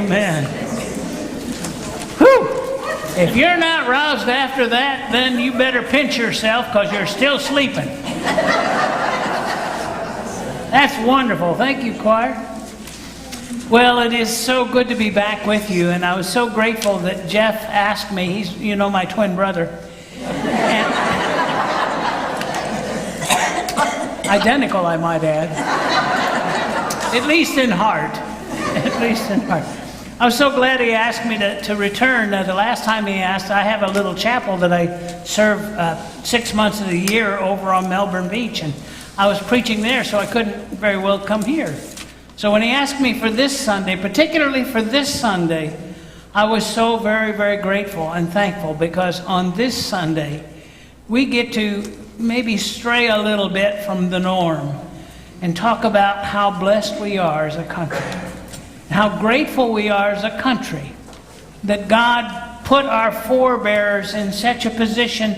Amen. Whew! If you're not roused after that, then you better pinch yourself because you're still sleeping. That's wonderful. Thank you, choir. Well, it is so good to be back with you, and I was so grateful that Jeff asked me. He's, my twin brother. And identical, I might add. At least in heart. At least in heart. I was so glad he asked me to return. The last time he asked, I have a little chapel that I serve 6 months of the year over on Melbourne Beach, and I was preaching there, so I couldn't very well come here. So when he asked me for this Sunday, particularly for this Sunday, I was so very, very grateful and thankful, because on this Sunday, we get to maybe stray a little bit from the norm and talk about how blessed we are as a country. How grateful we are as a country that God put our forebears in such a position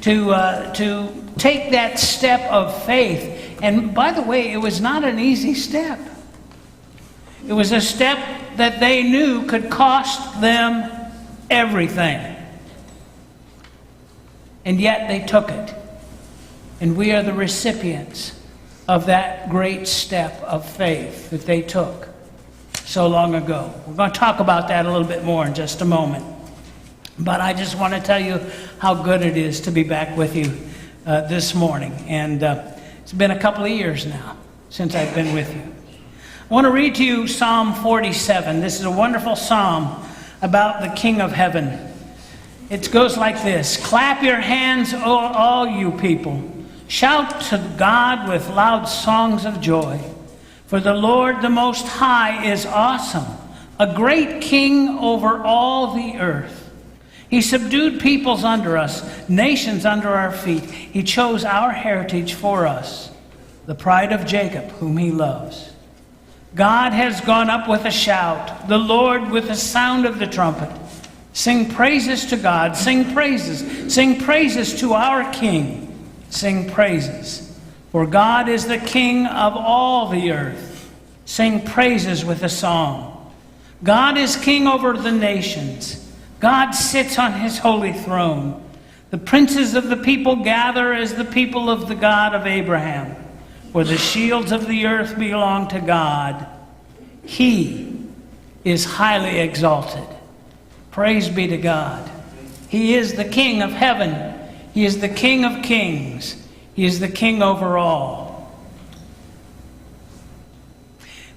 to take that step of faith. And by the way, it was not an easy step. It was a step that they knew could cost them everything. And yet they took it. And we are the recipients of that great step of faith that they took so long ago. We're going to talk about that a little bit more in just a moment. But I just want to tell you how good it is to be back with you this morning. And it's been a couple of years now since I've been with you. I want to read to you Psalm 47. This is a wonderful psalm about the King of Heaven. It goes like this: Clap your hands, all you people. Shout to God with loud songs of joy. For the Lord the Most High is awesome, a great king over all the earth. He subdued peoples under us, nations under our feet. He chose our heritage for us, the pride of Jacob, whom he loves. God has gone up with a shout, the Lord with the sound of the trumpet. Sing praises to God, sing praises to our King. Sing praises. For God is the King of all the earth. Sing praises with a song. God is King over the nations. God sits on his holy throne. The princes of the people gather as the people of the God of Abraham. For the shields of the earth belong to God. He is highly exalted. Praise be to God. He is the King of heaven. He is the King of kings. He is the King over all.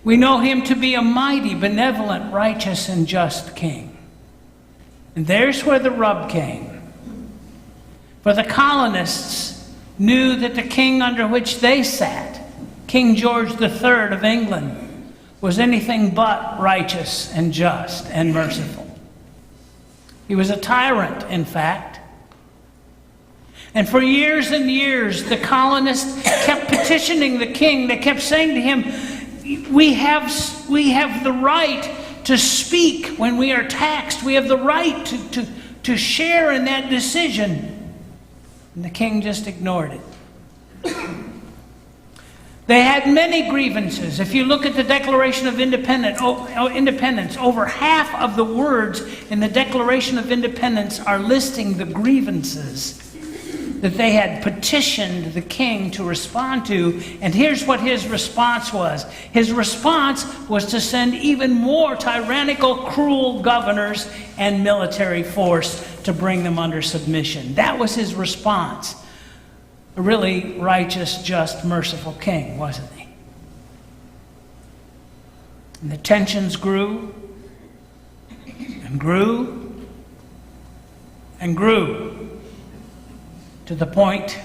We know him to be a mighty, benevolent, righteous, and just King. And there's where the rub came. For the colonists knew that the king under which they sat, King George III of England, was anything but righteous and just and merciful. He was a tyrant, in fact. And for years and years, the colonists kept petitioning the king. They kept saying to him, we have the right to speak when we are taxed. We have the right to share in that decision. And the king just ignored it. They had many grievances. If you look at the Declaration of Independence, over half of the words in the Declaration of Independence are listing the grievances that they had petitioned the king to respond to. And here's what his response was. His response was to send even more tyrannical, cruel governors and military force to bring them under submission. That was his response. A really righteous, just, merciful king, wasn't he? And the tensions grew and grew and grew to the point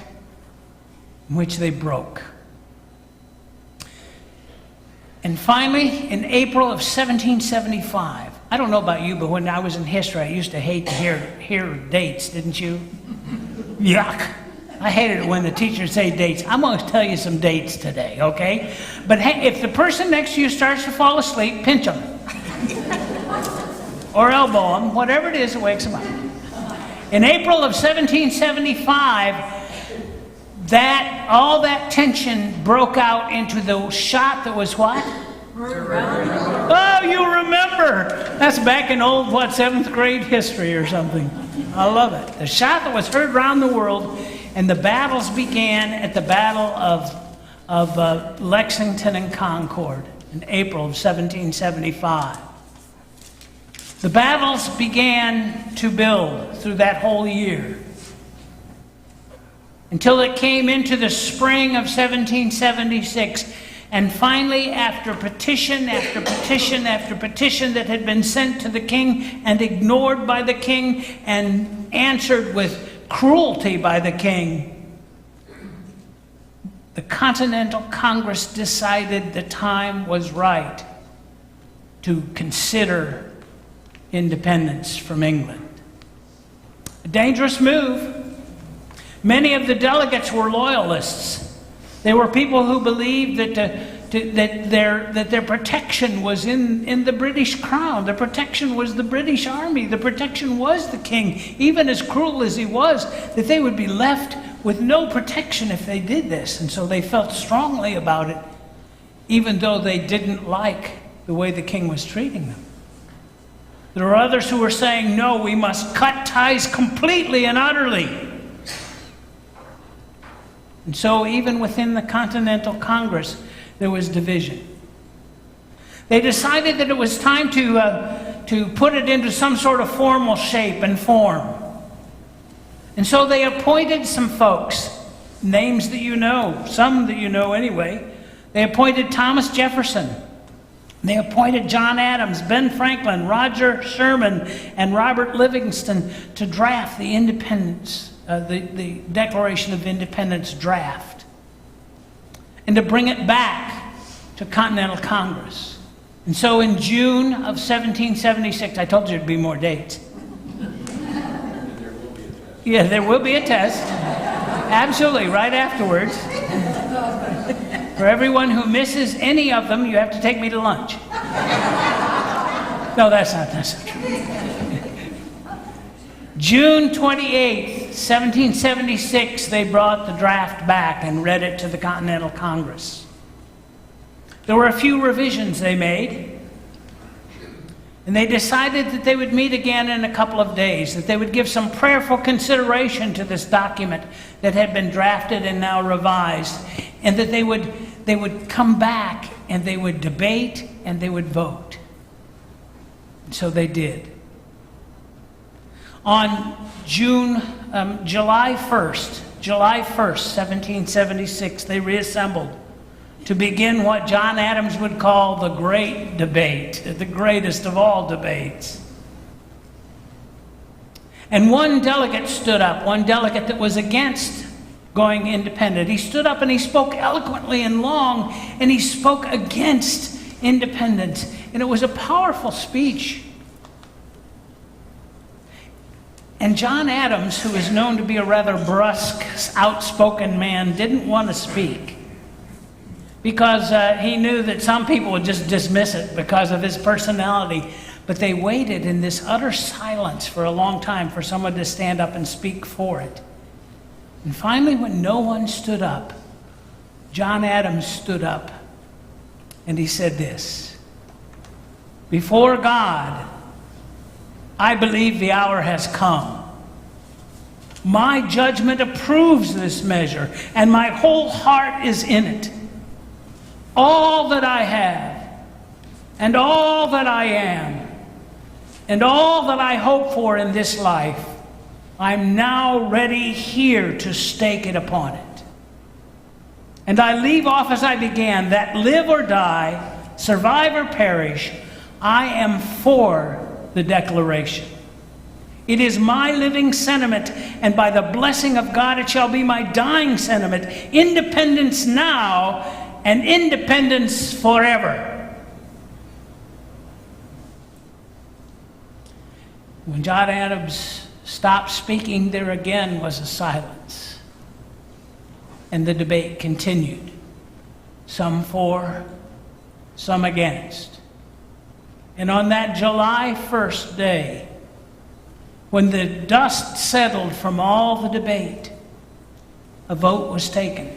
in which they broke. And finally, in April of 1775, I don't know about you, but when I was in history, I used to hate to hear dates, didn't you? Yuck. I hated it when the teachers say dates. I'm going to tell you some dates today, okay? But hey, if the person next to you starts to fall asleep, pinch them. Or elbow them, whatever it is that wakes them up. In April of 1775, all that tension broke out into the shot that was what? Oh, you remember. That's back in old, 7th grade history or something. I love it. The shout that was heard around the world, and the battles began at the Battle of Lexington and Concord in April of 1775. The battles began to build through that whole year until it came into the spring of 1776. And finally, after petition after petition after petition that had been sent to the king and ignored by the king and answered with cruelty by the king, the Continental Congress decided the time was right to consider independence from England. A dangerous move. Many of the delegates were loyalists. They were people who believed that their protection was in the British crown. The protection was the British army. The protection was the king. Even as cruel as he was, that they would be left with no protection if they did this. And so they felt strongly about it, even though they didn't like the way the king was treating them. There were others who were saying, no, we must cut ties completely and utterly. And so even within the Continental Congress, there was division. They decided that it was time to put it into some sort of formal shape and form. And so they appointed some folks, names that you know, some that you know anyway. They appointed Thomas Jefferson. They appointed John Adams, Ben Franklin, Roger Sherman, and Robert Livingston to draft the independence. The Declaration of Independence draft, and to bring it back to Continental Congress. And so in June of 1776, I told you there'd be more dates. Yeah, there will be a test. Absolutely, right afterwards. For everyone who misses any of them, you have to take me to lunch. No, that's not true. June 28th, 1776, they brought the draft back and read it to the Continental Congress. There were a few revisions they made, and they decided that they would meet again in a couple of days, that they would give some prayerful consideration to this document that had been drafted and now revised, and that they would come back and they would debate and they would vote. And so they did. On July 1st, 1776, they reassembled to begin what John Adams would call the Great Debate, the greatest of all debates. And one delegate stood up, one delegate that was against going independent. He stood up and he spoke eloquently and long, and he spoke against independence. And it was a powerful speech. And John Adams, who is known to be a rather brusque, outspoken man, didn't want to speak because he knew that some people would just dismiss it because of his personality. But they waited in this utter silence for a long time for someone to stand up and speak for it. And finally, when no one stood up, John Adams stood up and he said this: "Before God, I believe the hour has come. My judgment approves this measure, and my whole heart is in it. All that I have, and all that I am, and all that I hope for in this life, I'm now ready here to stake it upon it. And I leave off as I began, that live or die, survive or perish, I am for the Declaration. It is my living sentiment, and by the blessing of God it shall be my dying sentiment. Independence now and independence forever." When John Adams stopped speaking, there again was a silence. And the debate continued. Some for, some against. And on that July 1st day, when the dust settled from all the debate, a vote was taken.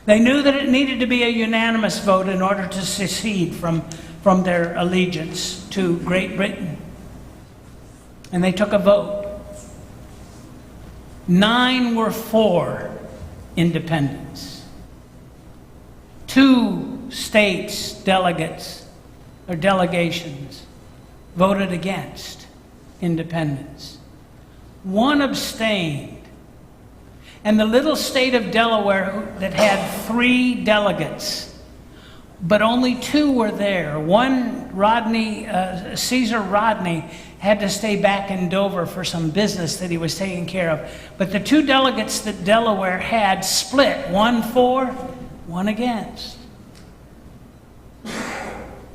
They knew that it needed to be a unanimous vote in order to secede from their allegiance to Great Britain. And they took a vote. 9 were for independence. 2 states, delegates, or delegations, voted against independence. 1 abstained. And the little state of Delaware that had 3 delegates, but only 2 were there. One, Caesar Rodney, had to stay back in Dover for some business that he was taking care of. But the 2 delegates that Delaware had split, 1 for, 1 against.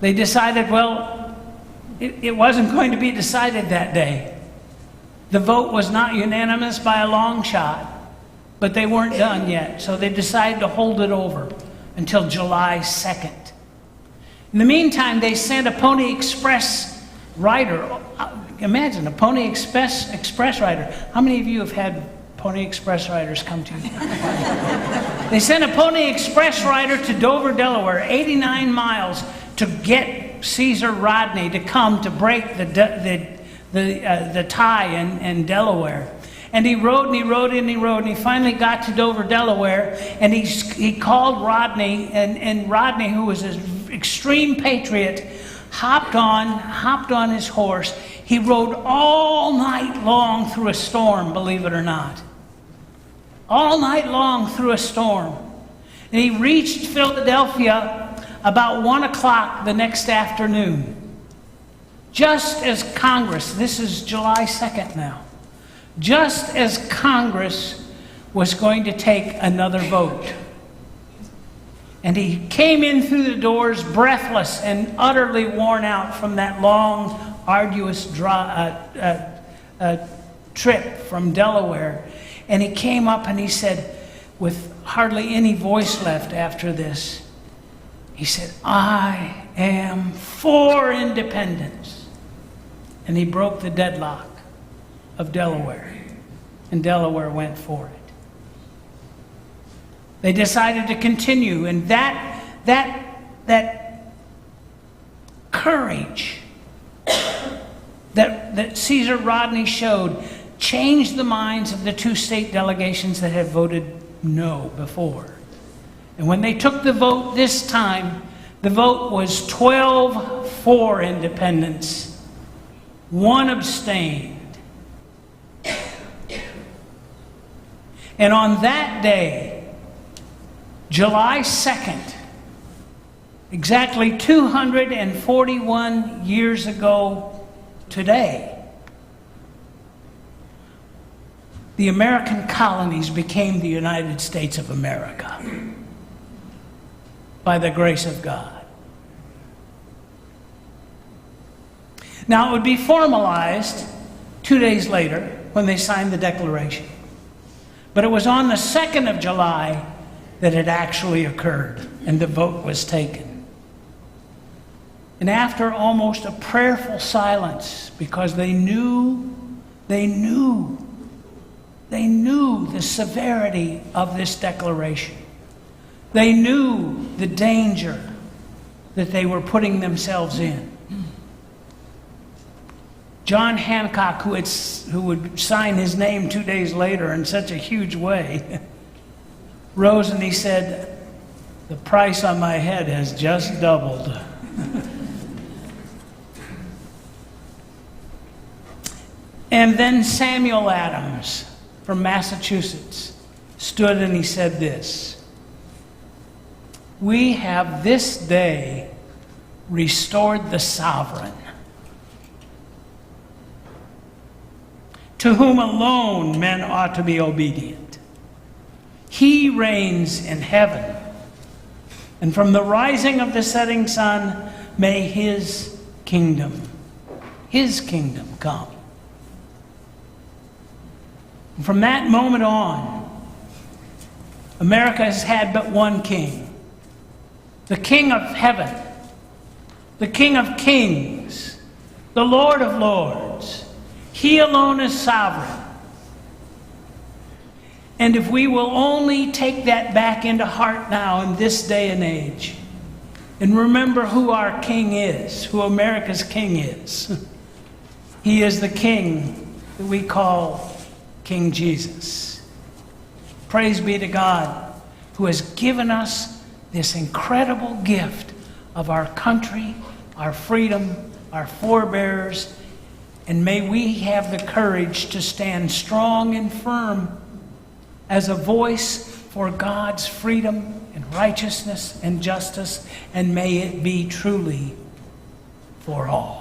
They decided, well, it wasn't going to be decided that day. The vote was not unanimous by a long shot, but they weren't done yet. So they decided to hold it over until July 2nd. In the meantime, they sent a Pony Express rider. Imagine, a Pony Express rider. How many of you have had Pony Express riders come to you? They sent a Pony Express rider to Dover, Delaware, 89 miles, to get Caesar Rodney to come to break the tie in Delaware. And he rode and he rode and he rode, and he finally got to Dover, Delaware, and he called Rodney, and Rodney, who was an extreme patriot, hopped on his horse. He rode all night long through a storm, believe it or not. All night long through a storm. And he reached Philadelphia about 1 o'clock the next afternoon. Just as Congress, this is July 2nd now, just as Congress was going to take another vote. And he came in through the doors breathless and utterly worn out from that long, arduous trip from Delaware. And he came up and he said, with hardly any voice left after this, he said, "I am for independence." And he broke the deadlock of Delaware, and Delaware went for it. They decided to continue, and that courage that Caesar Rodney showed changed the minds of the 2 state delegations that had voted no before. And when they took the vote this time, the vote was 12 for independence, 1 abstained. And on that day, July 2nd, exactly 241 years ago today, the American colonies became the United States of America by the grace of God. Now, it would be formalized 2 days later when they signed the Declaration. But it was on the 2nd of July that it actually occurred and the vote was taken. And after almost a prayerful silence, because they knew the severity of this declaration. They knew the danger that they were putting themselves in. John Hancock, who would sign his name 2 days later in such a huge way, rose and he said, "The price on my head has just doubled." And then Samuel Adams from Massachusetts stood and he said this: "We have this day restored the sovereign, to whom alone men ought to be obedient. He reigns in heaven, and from the rising of the setting sun may his kingdom come." And from that moment on, America has had but one king, the King of heaven, the King of kings, the Lord of lords. He alone is sovereign. And if we will only take that back into heart now in this day and age, and remember who our king is, who America's king is. He is the king that we call King Jesus. Praise be to God, who has given us this incredible gift of our country, our freedom, our forebears, and may we have the courage to stand strong and firm as a voice for God's freedom and righteousness and justice, and may it be truly for all.